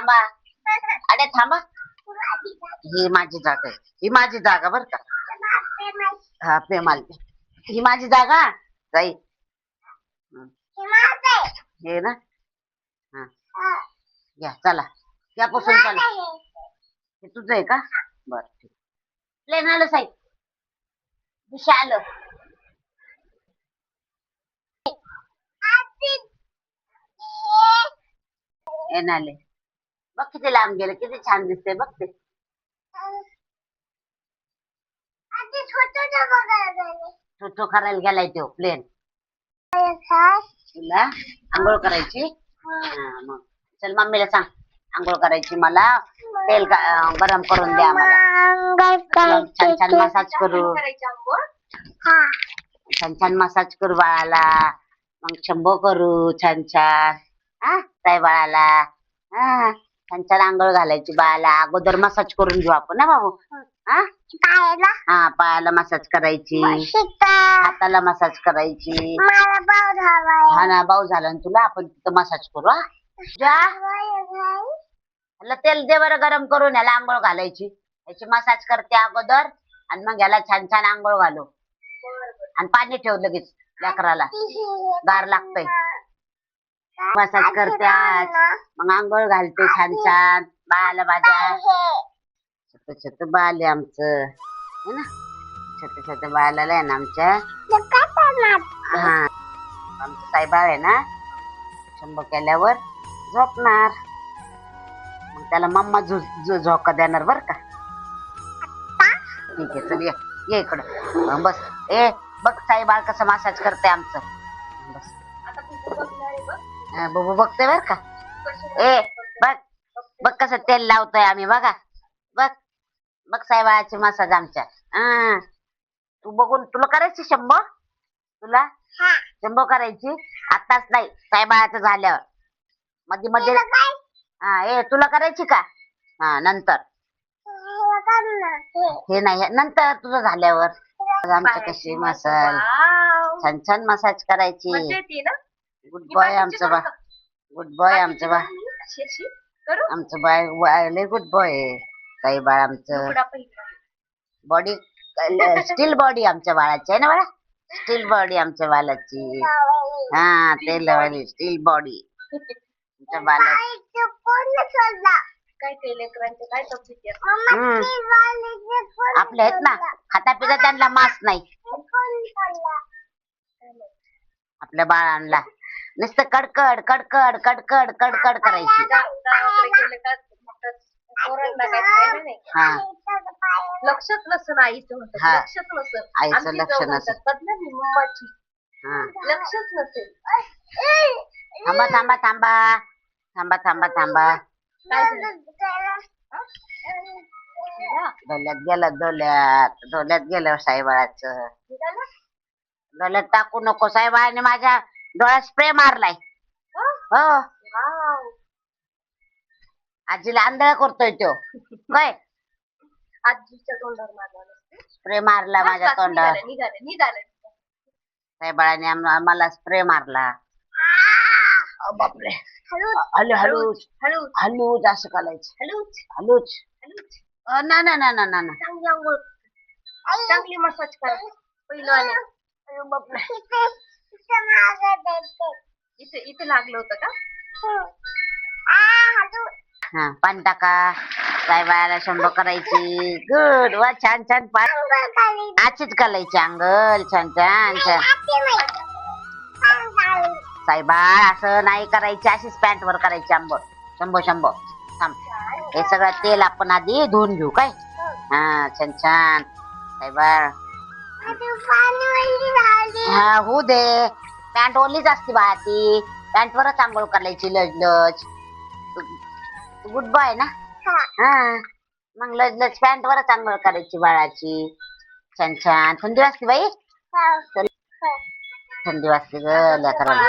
थांबा. अरे थांबा. ही माझी जागा आहे. ही माझी जागा बर का. हा प्रेमाल ही माझी जागा जाई. हे ना. हा घ्या चला. यापासून चला. हे तुझं आहे का? बर ठीक. प्लेन आलं साहेब. दिशा आलं. आले. बघ किती लांब गेलं. किती छान दिसते बघ ते. छोटो करायला गेलाय तो प्लेन. तुला आंघोळ करायची. मग चल मम्मीला सांग आंघोळ करायची. मला तेल गरम करून द्या. मला छान छान मसाज करू. छान छान मसाज करू बाळाला. मग शंभो करू छान छान. हा काय बाळाला. हा छान छान आंघोळ घालायची बाळाला. अगोदर मसाज करून घेऊ आपण ना बाबू. हा हा पायाला मसाज करायची. हाताला मसाज करायची. हा ना भाऊ झाला ना तुला. आपण तिथं मसाज करू. हा तेल दे बरं गरम करून. याला आंघोळ घालायची. याची मसाज करते अगोदर आणि मग याला छान छान आंघोळ घालू. आणि पाणी ठेव लगेच लेकराला. गार लागतंय. मसाज करते आज. मग आंघोळ घालते छान छान बाळाला माझ्या. छोट छोट बाळ आहे आमचं है ना. छोटे छोटे बाळाला आहे ना आमच्या. हा आमचं साईबाळ आहे ना. शंभर केल्यावर झोपणार. मग त्याला मम्मा झोका देणार बर का. ठीक आहे चल ये इकडं बस. ए बघ साईबाळ कसं मसाज करते आमचं. बस बघू बघते बर का. ए बघ बघ कसं तेल लावतोय आम्ही बघा. बघ बघ साईबाळाची मसाज आमच्या. तू बघून तुला करायची शंभो. तुला शंभो करायची. आताच नाही साईबाळाचं झाल्यावर. मध्ये मध्ये ए तुला करायची का. हा नंतर. हे नाही नंतर तुझं झाल्यावर. आमचं कशी मसाज छान छान मसाज करायची. गुड बॉय आमचं बा. गुड बॉय आमचं बा. आमचं बाय लय गुड बॉय काही बाळ आमचं. बॉडी स्टील बॉडी आमच्या बाळाची आहे ना बाळा. स्टील बॉडी आमच्या बाळाची. हा ते लावली स्टील बॉडी आमच्या बाळाची. आपले आहेत ना खाता पिता त्यांना मास नाही. आपल्या बाळांना नुसतं कडकड कडकड कडकड कडकड करायची. हा लक्षच नसतं आईचं होतं. हा. लक्षच नसतं. आईचं लक्ष नसेल. मम्माची हा लक्षच नसेल. थांबा थांबा थांबा थांबा थांबा थांबा. डोल्यात गेलं डोल्यात गेलं साईबाळाचं. डोल्यात टाकू नको. साईबाळाने माझ्या डोळ्यात स्प्रे मारलाय. हो आजीला आंधळा करतोय तो काय. आजीच्या तोंडावर मारला स्प्रे मारला माझ्या तोंडावर. निघाले. साईबाळाने आम्हाला स्प्रे मारला. बापरे. हलू हलूच हळू हलूच असं करायचं. हळूच हलूच हळूच. ना ना ना ना ना ना. चांगली आंघोळ चांगली मसाज करा पहिलं. इथे इथे लागलं होतं का. हा पाणी टाका. साईबाळाला शंभर करायची. गुड वा छान छान पाणी आचीच घालायची अंगल छान छान छान. साईबाळ असं नाही करायची. अशीच पॅन्ट वर करायची आंबट. शंभो शंभो थांब. हे सगळं तेल आपण आधी धुवून घेऊ काय. हा छान छान साईबाळ. हा होऊ दे. पॅन्ट ओलीच असते बाळा ती. पॅन्ट वरच आंघोळ करायची लज लज. गुड बॉय ना. हा मग लज लज पॅन्ट वरच आंघोळ करायची बाळाची. छान छान. थंडी वाजते बाई. थंडी वाजते ग लेकराला.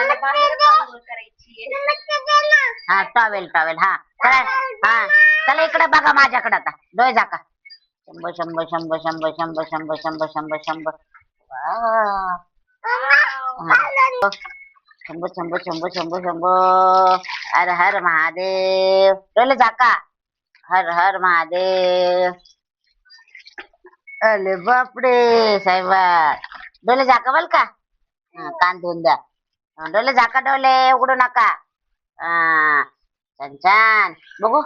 हा टॉवेल टॉवेल हा चला. हा चला इकडे बघा माझ्याकडे आता. डोळे झाका. शंभर शंभर शंभर शंभर शंभर शंभर शंभर शंभर शंभर. शंभो शंभो शंभो शंभो शंभो. हर हर महादेव. डोले झाका. हर हर महादेव. अरे बापरे साहेबा. डोले झाका बल का. कान धुवून द्या. डोले झाका. डोले उघडू नका. हा छान छान बघू.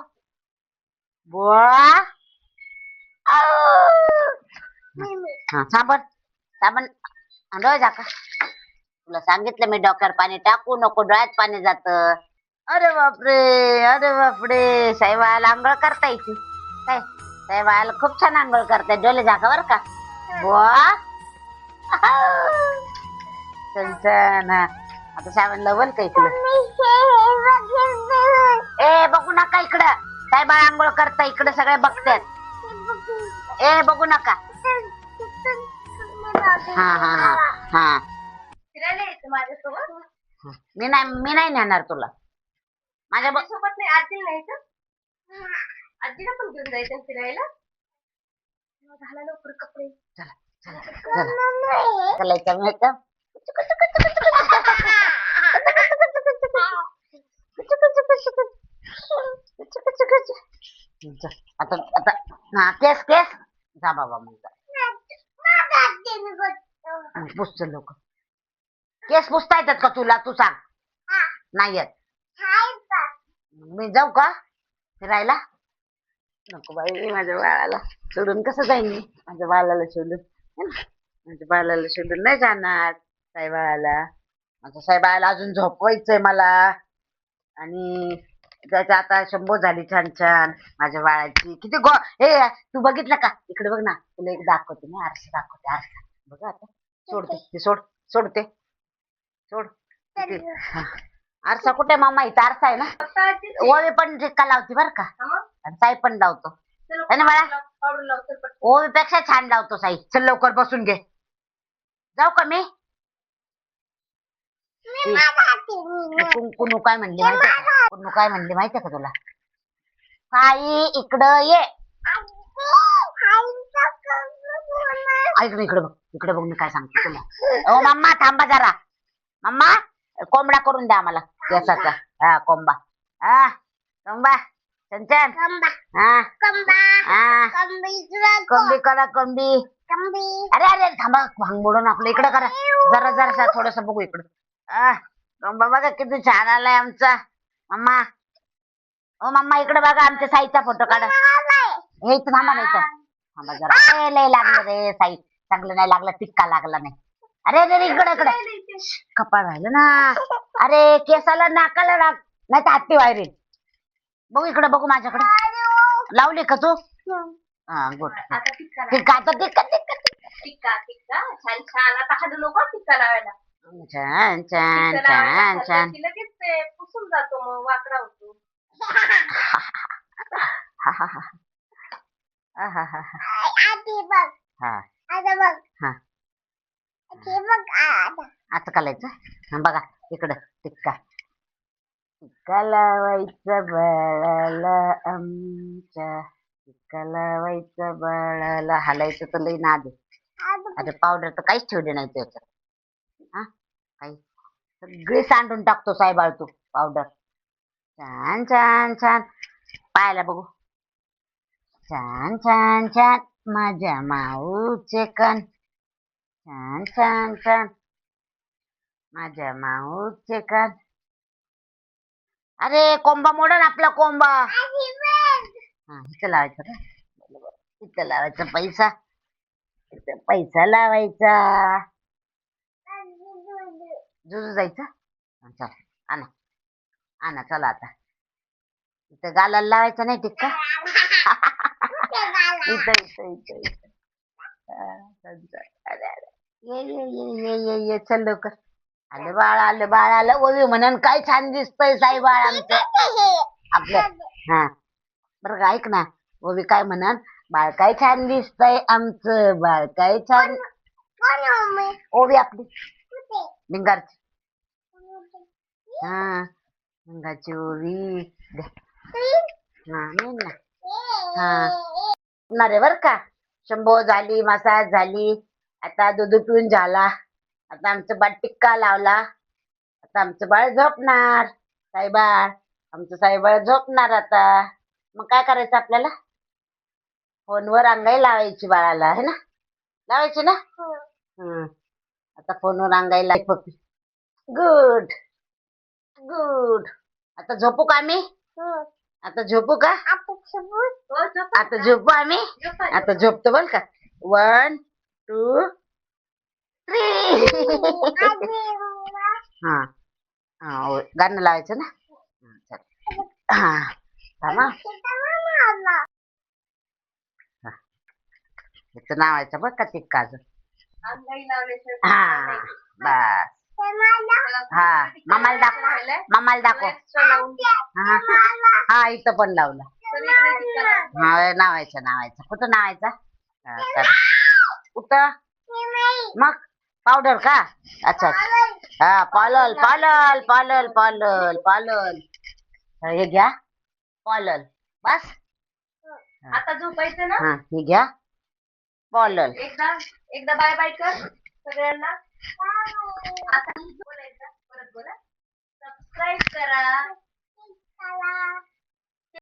बुवा. हा साबण साबण. डोळे झाका. तुला सांगितलं मी डॉक्टर पाणी टाकू नको डोळ्यात पाणी जात. अरे बापरे. अरे बापरे साईबाला आंघोळ करता येते काय. साईबाला खूप छान आंघोळ करताय. डोळे झाका बर का. बुवा. छान. आता साबण लवल का इकडं. ए बघू नका इकडं. साईबाला आंघोळ करता इकडे सगळे बघतात. ए बघू नका. हा हा हा हा. फिरायला यायचं माझ्यासोबत. मी नाही नेणार तुला. माझ्या सोबत नाही. आजीला न्यायचं. आजीला पण घेऊन जायचं फिरायला. झाला लवकर कपडे. चलायचं मिळतं. आता आता हा केस केस. जा बाबा मग जा. पुसच लोक. केस पुसता येतात का तुला. तू सांग. नाही येत. मी जाऊ का फिरायला. नको बाई माझ्या बाळाला सोडून कसं जाईन मी. माझ्या बाळाला सोडून. माझ्या बाळाला सोडून नाही जाणार. साईबाळाला. माझ्या साईबाळाला अजून झोपवायचंय मला. आणि त्याच्या आता शंभो झाली छान छान माझ्या बाळाची. किती हे तू बघितलं का. इकडे बघ ना. तुला एक दाखवते मी. आरसा दाखवते. आरसा बघ आता. सोडते ते. सोडते सोड. आरसा कुठे मामा. इथं आरसा आहे ना. ओवी पण टिक्का लावती बर का. आणि साई पण लावतो. ओवी पेक्षा छान लावतो साई. चल लवकर बसून घे. जाऊ का मी. कुणू काय म्हणली माहितीये का. कुणू काय म्हणली माहितीये का तुला. साई इकडं ये. ऐक ना इकडे बघ. इकडे बघ मी काय सांगते तुला. ओ मम्मा थांबा जरा. मम्मा कोंबडा करून द्या आम्हाला केसाचा. हा कोंबा. हा कोंबा. छान हा कोंबी करा कोंबी. अरे अरे थांबा भांग मोडून आपलं. इकडे करा जरा जरा थोडस बघू इकडं. कोंबा बघा किती छान आलाय आमचा. मम्मा. ओ मम्मा इकडे बघा आमच्या साईचा फोटो काढा. हे इथं थांबा नाही तर. थांबा जरा. लय लागलं रे साई. चांगलं नाही लागलं. टिक्का लागला नाही. अरे अरे इकडे इकडे. कपाळ राहिलं ना. अरे केसाला नाकाला लाग. नाही तर हत्ती व्हायरेल. बघू इकडे बघू माझ्याकडे. लावली का तू. हा गुड. टिक्का आता टिक्का टिक्का टिक्का टिक्का छान छान. आता हलू नको टिक्का लावायला. छान छान छान छान. लगेच ते पुसून जातो मग वाकडा होतो. आता करायचं. बघा इकडं टिक्का. टिक्का लावायचा बाळाला आमच्या. टिक्का लावायचा बाळाला. हालायचं तर लई नाद. अरे पावडर तर काहीच ठेवले नाही त्याच्यात. हा काही सगळे सांडून टाकतो साईबाळ तू पावडर. छान छान छान. पायाला बघू. छान छान छान माझ्या माऊचे कान. छान छान छान माझ्या माऊचे कान. अरे कोंबा मोडन आपला कोंबा. हा इथं लावायचं का. इथं लावायचा पैसा. इथं पैसा लावायचा. जुजू जायचं. चला आणा आणा चला आता. इथं गालाला लावायचं नाही टिक्का. इथं इथं इथं इथं. ये ये ये ये ये ये चल लवकर. आलं बाळ आलं बाळ आलं. ओवी म्हणून काय छान दिसतंय साई बाळ आमचं. आपलं हा बरं ऐक ना. ओवी काय म्हणन. बाळ काय छान दिसतंय आमचं. बाळ काय छान. ओवी आपली लिंगारची. हा लिंगाची ओवी. हा नाही ना. हा रे बर का. शंभो झाली मसाज झाली. आता दूध पिऊन झाला. आता आमचं बाळ टिक्का लावला. आता आता आमचं बाळ झोपणार. साईबाळ, आमचं साईबाळ झोपणार आता. मग काय करायचं आपल्याला? फोनवर अंगाई लावायची बाळाला, आहे ना? लावायची ना? हम्म. आता फोनवर अंगाई लावायची पप्पी. Good good. आता झोपू का आम्ही? आता झोपू का? आता झोपू आम्ही? आता झोपतो बोल का? 1 2 3. हा हा गाणं लावायचं ना. चल. हा थांबा. ह्याचं नावायचं बघ का ते काजल. अंगाई लावल्याशिवाय हा बस. हा मामाला दाखव. मामाला दाखव. हा हा इथं पण लावला. हा नावायचं कुठं नावायचा? हा, चल. कुठं? मग पावडर का? अच्छा हा पालल पालल पालल पालल पालल. हे घ्या पालल. बस. आता झोपायचं ना. हा हे घ्या पालल. एकदा एकदा बाय बाय कर सगळ्यांना. आता बोलायचं परत बोला. सबस्क्राईब करा.